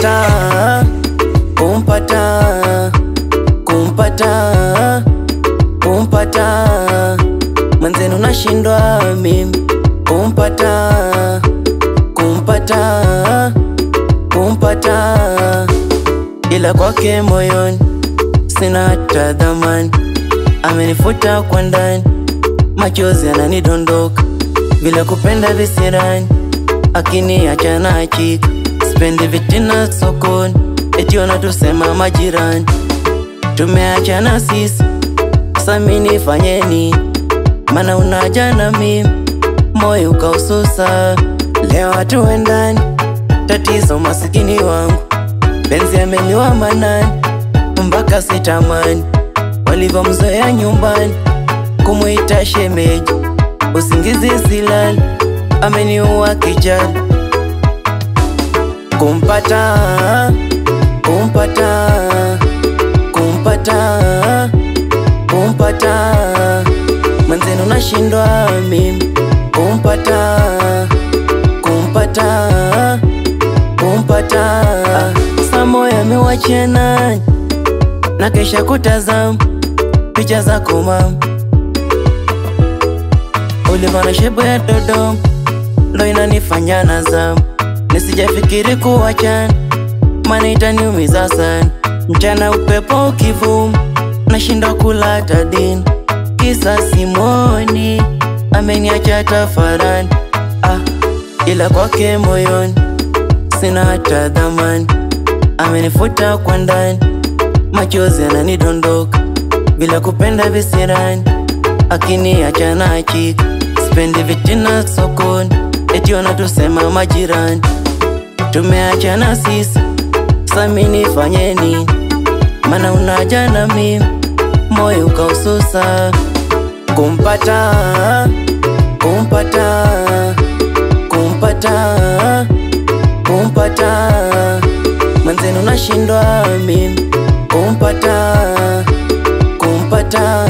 kumpata, kumpata, kumpata, kumpata, mwenzenu nashindwa mimi kumpata, kumpata, kumpata, ila kwake moyoni sina hata dhamani. Amenifuta kwa ndani, machozi yananidondoka, bila kupenda visirani, akiniacha nachika. Sipendi vitina sokoni, eti wanatusema majirani. Tumeachana sisi, sasa mimi nifanye nini? Maana unaja na mimi, moyo ukaususa. Leo hatuendani, tatizo masikini wangu, penzi ameliwa manani, mpaka sitamani. Walivyomzoea nyumbani, kumuita shemeji, usingizi silali, ameniua kijali. Kumpata, kumpata, kumpata, kumpata, mwenzenu nashindwa mimi kumpata, kumpata, kumpata. Samoyo amewachia nani, na kesha kutazama picha zako mama, ulivana shepu ya Dodoma, ndo inanifanya nazama. Nisijafikiri kuachana, maana itaniumiza sana. Mchana upepo ukivuma, nashindwa kula tadini, kisa simoni ameniacha tafarani. Ila kwake moyoni sina hata dhamani. Amenifuta kwa ndani, machozi yananidondoka, bila kupenda visirani, akiniacha nachika. Sipendi vitina sokoni, eti wanatusema majirani. Tumeachana sisi, sasa mimi nifanye nini? Maana unaja na mimi, moyo ukaususa. Kumpata, kumpata, kumpata, kumpata, mwenzenu nashindwa mimi kumpata, kumpata,